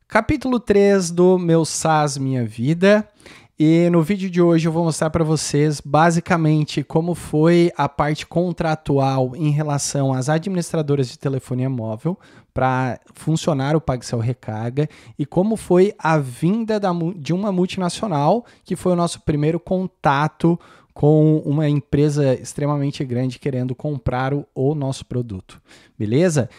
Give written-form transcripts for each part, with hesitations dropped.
Capítulo 3 do Meu SaaS Minha Vida. E no vídeo de hoje eu vou mostrar para vocês basicamente como foi a parte contratual em relação às administradoras de telefonia móvel para funcionar o PagSell Recarga e como foi a vinda de uma multinacional, que foi o nosso primeiro contato com uma empresa extremamente grande querendo comprar o nosso produto, beleza?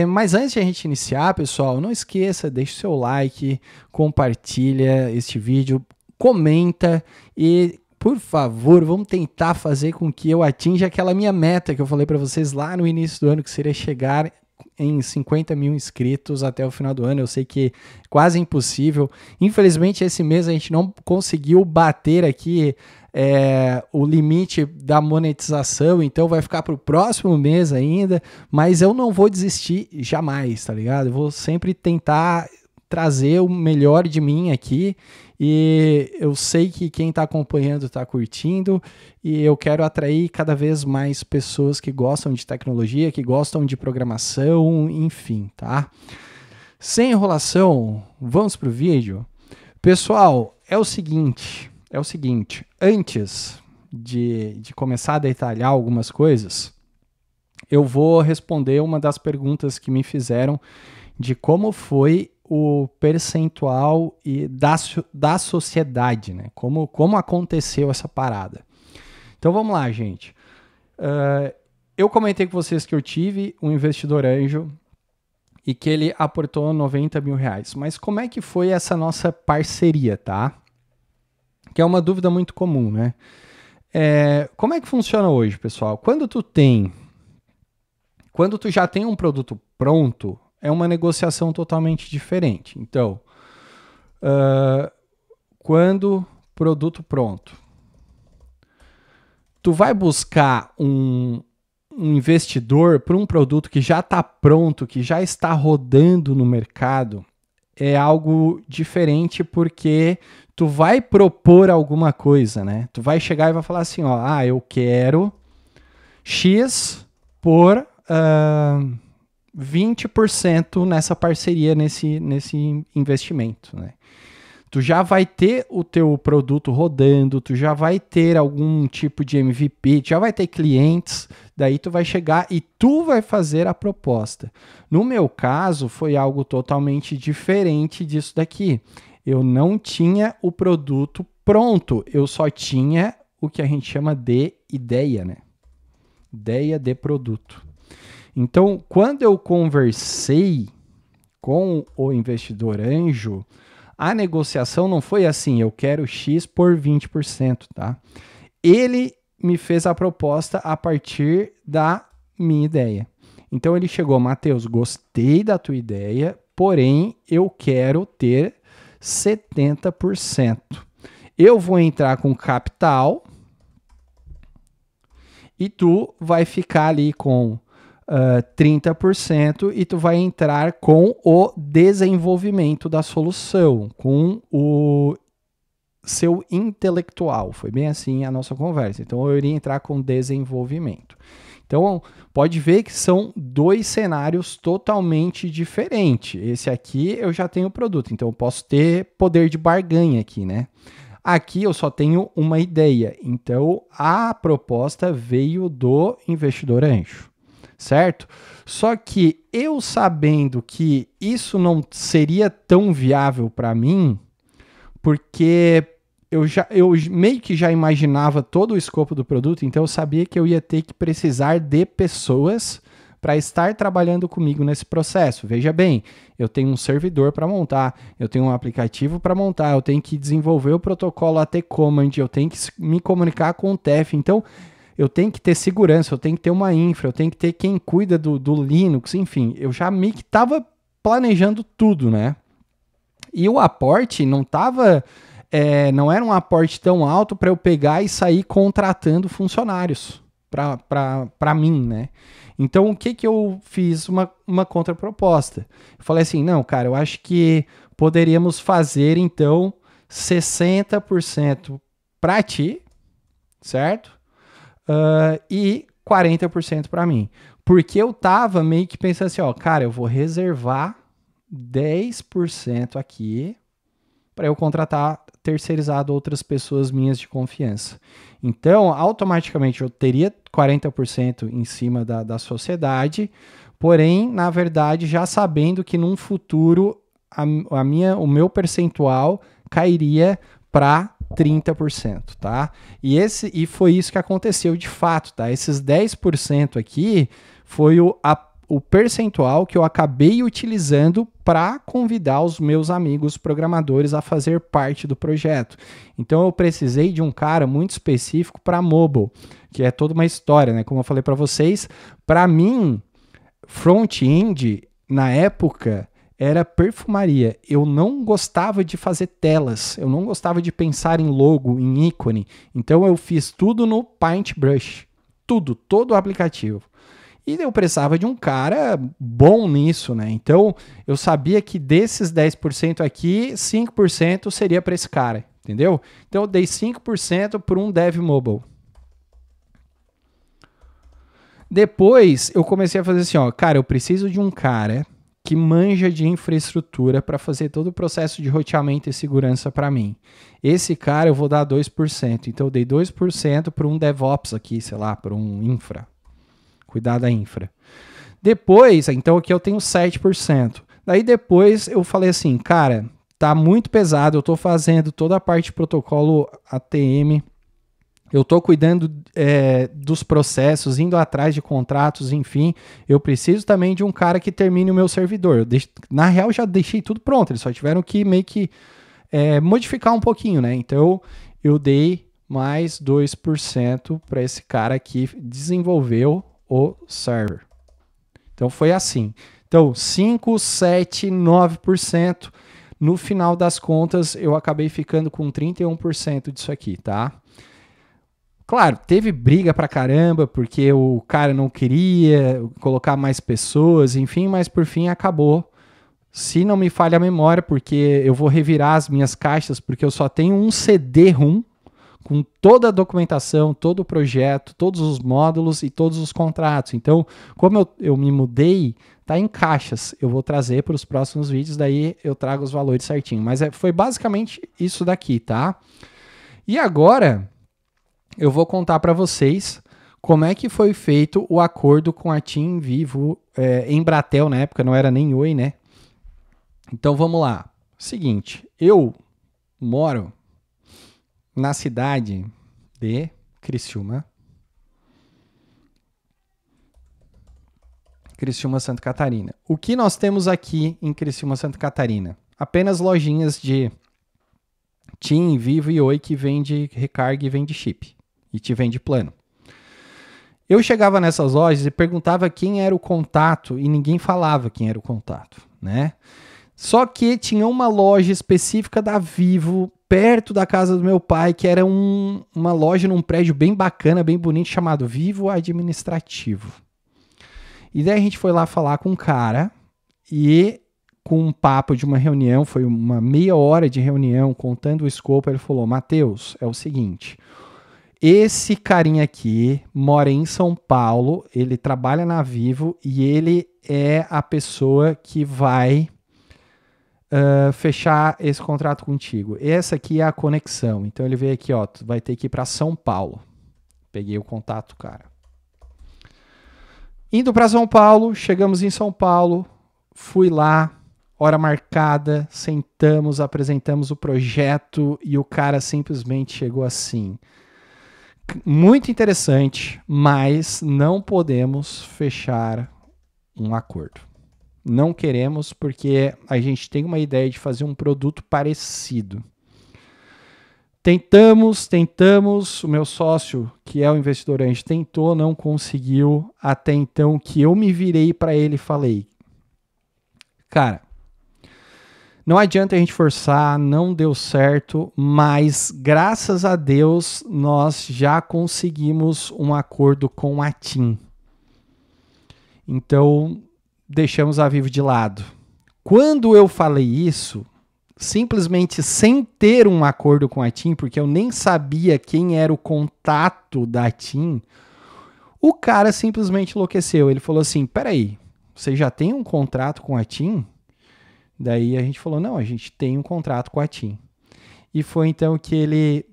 Mas antes de a gente iniciar, pessoal, não esqueça, deixe o seu like, compartilha este vídeo, comenta e, por favor, vamos tentar fazer com que eu atinja aquela minha meta que eu falei para vocês lá no início do ano, que seria chegar em 50 mil inscritos até o final do ano. Eu sei que é quase impossível. Infelizmente, esse mês a gente não conseguiu bater aqui o limite da monetização, então vai ficar para o próximo mês ainda, mas eu não vou desistir jamais, tá ligado? Eu vou sempre tentar trazer o melhor de mim aqui e eu sei que quem está acompanhando está curtindo e eu quero atrair cada vez mais pessoas que gostam de tecnologia, que gostam de programação, enfim, tá? Sem enrolação, vamos pro vídeo. Pessoal, é o seguinte, antes de começar a detalhar algumas coisas, eu vou responder uma das perguntas que me fizeram de como foi o percentual da sociedade, né? Como aconteceu essa parada. Então vamos lá, gente. Eu comentei com vocês que eu tive um investidor anjo e que ele aportou 90 mil reais. Mas como é que foi essa nossa parceria, tá? Que é uma dúvida muito comum, né? Como é que funciona hoje, pessoal? Quando tu já tem um produto pronto, é uma negociação totalmente diferente. Então, quando produto pronto, tu vai buscar um investidor para um produto que já está pronto, que já está rodando no mercado, é algo diferente porque tu vai propor alguma coisa, né? Tu vai chegar e vai falar assim, ó, eu quero X por 20% nessa parceria, nesse investimento, né? Tu já vai ter o teu produto rodando, tu já vai ter algum tipo de MVP, tu já vai ter clientes, daí tu vai chegar e tu vai fazer a proposta. No meu caso, foi algo totalmente diferente disso daqui. Eu não tinha o produto pronto, eu só tinha o que a gente chama de ideia, né? Ideia de produto. Então, quando eu conversei com o investidor anjo, a negociação não foi assim, eu quero X por 20%, tá? Ele me fez a proposta a partir da minha ideia. Então ele chegou, Matheus, gostei da tua ideia, porém eu quero ter 70%. Eu vou entrar com capital e tu vai ficar ali com 30% e tu vai entrar com o desenvolvimento da solução, com o seu intelectual. Foi bem assim a nossa conversa. Então eu iria entrar com desenvolvimento. Então pode ver que são dois cenários totalmente diferentes. Esse aqui eu já tenho o produto, então eu posso ter poder de barganha aqui, né? Aqui eu só tenho uma ideia, então a proposta veio do investidor anjo. Certo? Só que eu sabendo que isso não seria tão viável para mim, porque eu meio que já imaginava todo o escopo do produto, então eu sabia que eu ia ter que precisar de pessoas para estar trabalhando comigo nesse processo. Veja bem, eu tenho um servidor para montar, eu tenho um aplicativo para montar, eu tenho que desenvolver o protocolo AT Command, eu tenho que me comunicar com o TEF, então eu tenho que ter segurança, eu tenho que ter uma infra, eu tenho que ter quem cuida do Linux, enfim, eu já meio que estava planejando tudo, né? E o aporte não era um aporte tão alto para eu pegar e sair contratando funcionários para mim, né? Então, o que eu fiz? Uma contraproposta. Eu falei assim, não, cara, eu acho que poderíamos fazer, então, 60% para ti, certo? E 40% para mim. Porque eu tava meio que pensando assim, ó, cara, eu vou reservar 10% aqui para eu contratar terceirizado outras pessoas minhas de confiança. Então, automaticamente eu teria 40% em cima da sociedade, porém, na verdade, já sabendo que num futuro o meu percentual cairia para 30%, tá? E foi isso que aconteceu de fato, tá? Esses 10% aqui foi o percentual que eu acabei utilizando para convidar os meus amigos programadores a fazer parte do projeto. Então eu precisei de um cara muito específico para mobile, que é toda uma história, né? Como eu falei para vocês, para mim, front-end na época era perfumaria. Eu não gostava de fazer telas, eu não gostava de pensar em logo, em ícone. Então eu fiz tudo no Paintbrush, todo o aplicativo. E eu precisava de um cara bom nisso, né? Então, eu sabia que desses 10% aqui, 5% seria para esse cara, entendeu? Então, eu dei 5% para um dev mobile. Depois, eu comecei a fazer assim, ó, cara, eu preciso de um cara que manja de infraestrutura para fazer todo o processo de roteamento e segurança para mim. Esse cara eu vou dar 2%. Então, eu dei 2% para um DevOps aqui, sei lá, para um infra. Cuidar da infra. Depois, então aqui eu tenho 7%. Daí depois eu falei assim, cara, tá muito pesado, eu tô fazendo toda a parte de protocolo ATM, eu tô cuidando dos processos, indo atrás de contratos, enfim, eu preciso também de um cara que termine o meu servidor. Na real, já deixei tudo pronto, eles só tiveram que meio que modificar um pouquinho, né? Então, eu dei mais 2% para esse cara que desenvolveu o server. Então foi assim. Então 5, 7, 9%. No final das contas, eu acabei ficando com 31% disso aqui, tá? Claro, teve briga pra caramba, porque o cara não queria colocar mais pessoas, enfim, mas por fim acabou. Se não me falha a memória, porque eu vou revirar as minhas caixas, porque eu só tenho um CD-ROM com toda a documentação, todo o projeto, todos os módulos e todos os contratos. Então, como eu me mudei, tá em caixas. Eu vou trazer para os próximos vídeos, daí eu trago os valores certinho. Mas foi basicamente isso daqui, tá? E agora, eu vou contar para vocês como é que foi feito o acordo com a TIM Vivo, Embratel na época, não era nem Oi, né? Então, vamos lá. Seguinte, eu moro na cidade de Criciúma, Santa Catarina. O que nós temos aqui em Criciúma, Santa Catarina? Apenas lojinhas de TIM, Vivo e Oi que vende recarga e vende chip. E te vende plano. Eu chegava nessas lojas e perguntava quem era o contato e ninguém falava quem era o contato, né? Só que tinha uma loja específica da Vivo perto da casa do meu pai, que era uma loja num prédio bem bacana, bem bonito, chamado Vivo Administrativo. E daí a gente foi lá falar com o cara e com um papo de uma reunião, foi uma meia hora de reunião contando o escopo, ele falou, Matheus, é o seguinte, esse carinha aqui mora em São Paulo, ele trabalha na Vivo e ele é a pessoa que vai fechar esse contrato contigo. Essa aqui é a conexão. Então ele veio aqui, ó, tu vai ter que ir para São Paulo. Peguei o contato, cara. Indo para São Paulo, chegamos em São Paulo, fui lá, hora marcada, sentamos, apresentamos o projeto e o cara simplesmente chegou assim. Muito interessante, mas não podemos fechar um acordo. Não queremos porque a gente tem uma ideia de fazer um produto parecido. Tentamos, o meu sócio, que é o investidor anjo, tentou, não conseguiu. Até então que eu me virei para ele e falei, cara, não adianta a gente forçar, não deu certo, mas graças a Deus nós já conseguimos um acordo com a TIM. Então, deixamos a Vivo de lado. Quando eu falei isso, simplesmente sem ter um acordo com a TIM, porque eu nem sabia quem era o contato da TIM, o cara simplesmente enlouqueceu. Ele falou assim, peraí, você já tem um contrato com a TIM? Daí a gente falou, não, a gente tem um contrato com a TIM. E foi então que ele,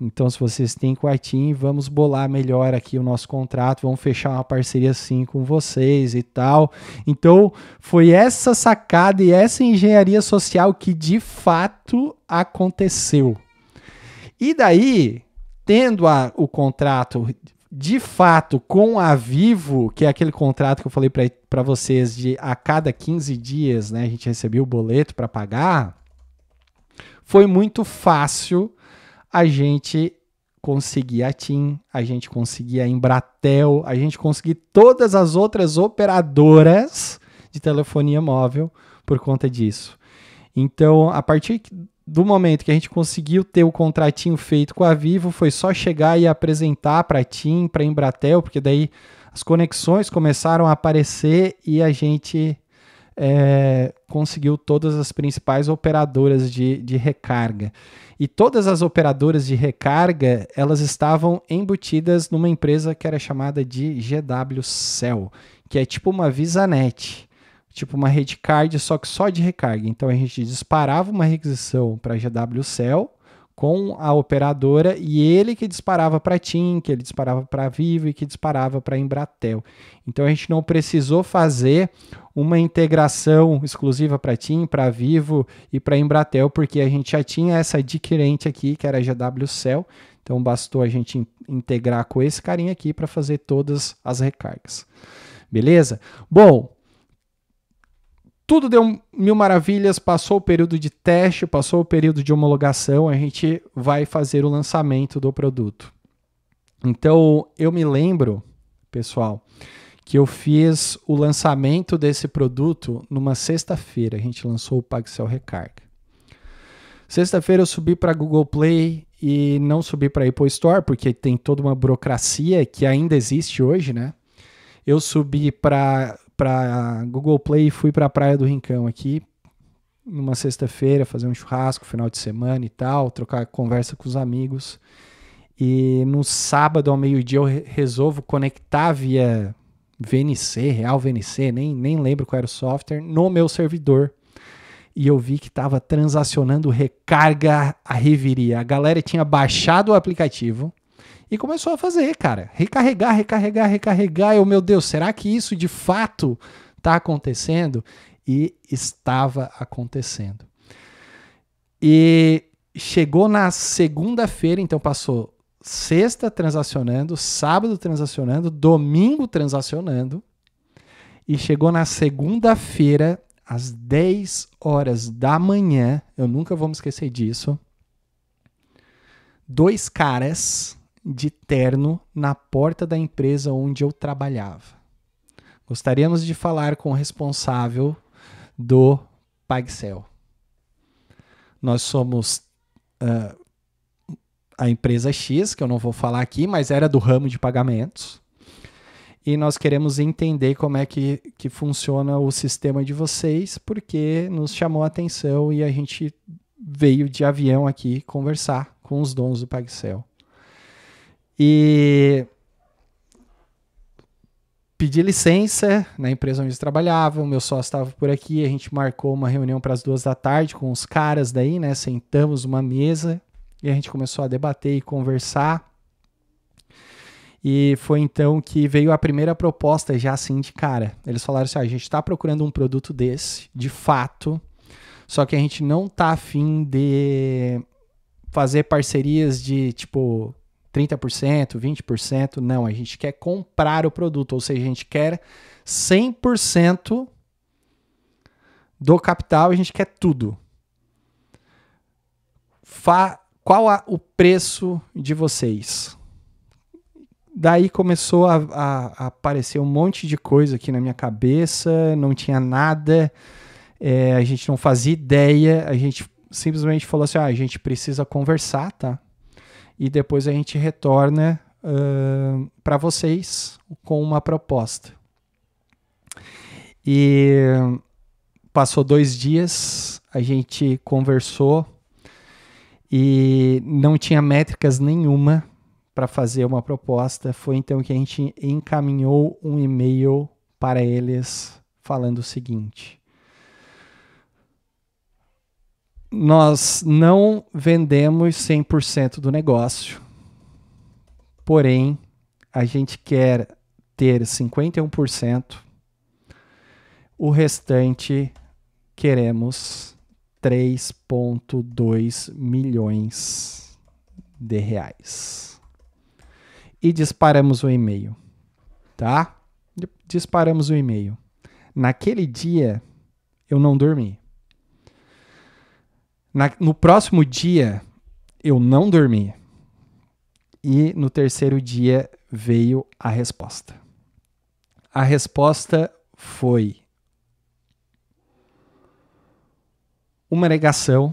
então se vocês têm com a TIM, vamos bolar melhor aqui o nosso contrato, vamos fechar uma parceria assim com vocês e tal. Então foi essa sacada e essa engenharia social que de fato aconteceu. E daí, tendo o contrato de fato com a Vivo, que é aquele contrato que eu falei para vocês de a cada 15 dias, né, a gente recebia o boleto para pagar, foi muito fácil a gente conseguir a TIM, a gente conseguir a Embratel, a gente conseguir todas as outras operadoras de telefonia móvel por conta disso. Então, a partir do momento que a gente conseguiu ter o contratinho feito com a Vivo, foi só chegar e apresentar para a TIM, para a Embratel, porque daí as conexões começaram a aparecer e a gente conseguiu todas as principais operadoras de recarga. E todas as operadoras de recarga, elas estavam embutidas numa empresa que era chamada de GWCell, que é tipo uma VisaNet, tipo uma Redcard, só que só de recarga. Então a gente disparava uma requisição para a GWCell com a operadora e ele que disparava para a TIM, que ele disparava para a Vivo e que disparava para a Embratel. Então a gente não precisou fazer uma integração exclusiva para a TIM, para a Vivo e para a Embratel, porque a gente já tinha essa adquirente aqui, que era a GWCell, então bastou a gente integrar com esse carinha aqui para fazer todas as recargas. Beleza? Bom, tudo deu mil maravilhas, passou o período de teste, passou o período de homologação, a gente vai fazer o lançamento do produto. Então, eu me lembro, pessoal, que eu fiz o lançamento desse produto numa sexta-feira. A gente lançou o PagCell Recarga. Sexta-feira eu subi para Google Play e não subi para Apple Store, porque tem toda uma burocracia que ainda existe hoje, né? Eu subi para Google Play e fui para a Praia do Rincão aqui, numa sexta-feira, fazer um churrasco, final de semana e tal, trocar conversa com os amigos. E no sábado ao meio-dia eu resolvo conectar via VNC, Real VNC, nem lembro qual era o software, no meu servidor. E eu vi que estava transacionando recarga a reviria. A galera tinha baixado o aplicativo e começou a fazer, cara. Recarregar. Eu, meu Deus, será que isso de fato está acontecendo? E estava acontecendo. E chegou na segunda-feira, então passou sexta transacionando, sábado transacionando, domingo transacionando. E chegou na segunda-feira, às 10 horas da manhã, eu nunca vou me esquecer disso, 2 caras de terno na porta da empresa onde eu trabalhava. Gostaríamos de falar com o responsável do PagCell. Nós somos a empresa X, que eu não vou falar aqui, mas era do ramo de pagamentos. E nós queremos entender como é que funciona o sistema de vocês, porque nos chamou a atenção e a gente veio de avião aqui conversar com os donos do PagCell. E pedi licença na empresa onde eu trabalhava, o meu sócio estava por aqui, a gente marcou uma reunião para as 2 da tarde com os caras daí, né? Sentamos numa mesa e a gente começou a debater e conversar. E foi então que veio a primeira proposta já assim de cara. Eles falaram assim, a gente está procurando um produto desse, de fato, só que a gente não está afim de fazer parcerias de tipo 30%, 20%, não, a gente quer comprar o produto, ou seja, a gente quer 100% do capital, a gente quer tudo. Qual o preço de vocês? Daí começou a aparecer um monte de coisa aqui na minha cabeça, não tinha nada, a gente não fazia ideia, a gente simplesmente falou assim, a gente precisa conversar, tá? E depois a gente retorna para vocês com uma proposta. E passou 2 dias, a gente conversou e não tinha métricas nenhuma para fazer uma proposta. Foi então que a gente encaminhou um e-mail para eles falando o seguinte: Nós não vendemos 100% do negócio, porém, a gente quer ter 51%, o restante queremos 3,2 milhões de reais. E disparamos o e-mail, tá? Disparamos o e-mail. Naquele dia, eu não dormi. No próximo dia, eu não dormi. E no terceiro dia veio a resposta. A resposta foi uma negação.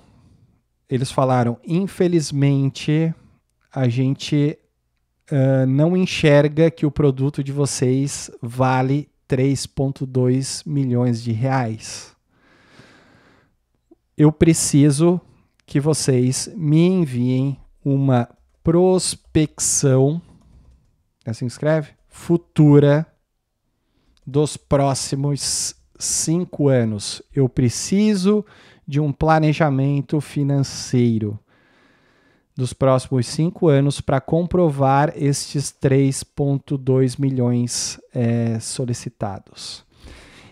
Eles falaram, infelizmente, a gente não enxerga que o produto de vocês vale 3,2 milhões de reais. Eu preciso que vocês me enviem uma prospecção, assim escreve, futura dos próximos 5 anos. Eu preciso de um planejamento financeiro dos próximos 5 anos para comprovar estes 3,2 milhões solicitados.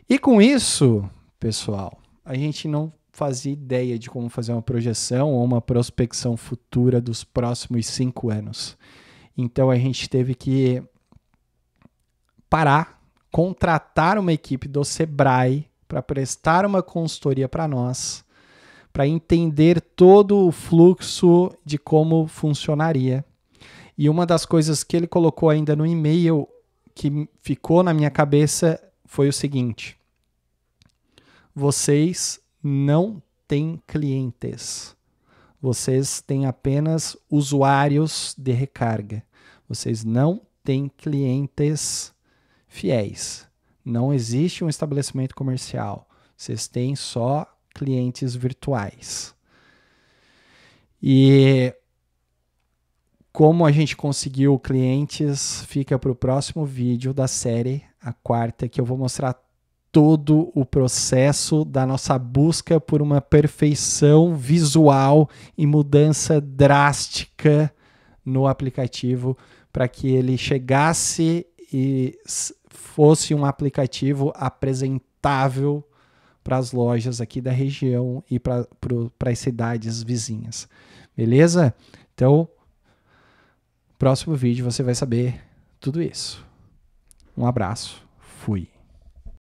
E com isso, pessoal, a gente não fazia ideia de como fazer uma projeção ou uma prospecção futura dos próximos 5 anos. Então a gente teve que parar, contratar uma equipe do Sebrae para prestar uma consultoria para nós, para entender todo o fluxo de como funcionaria. E uma das coisas que ele colocou ainda no e-mail que ficou na minha cabeça foi o seguinte: vocês não têm clientes. Vocês têm apenas usuários de recarga. Vocês não têm clientes fiéis. Não existe um estabelecimento comercial. Vocês têm só clientes virtuais. E como a gente conseguiu clientes, fica para o próximo vídeo da série, a quarta, que eu vou mostrar todo o processo da nossa busca por uma perfeição visual e mudança drástica no aplicativo para que ele chegasse e fosse um aplicativo apresentável para as lojas aqui da região e para as cidades vizinhas. Beleza? Então, próximo vídeo você vai saber tudo isso. Um abraço. Fui.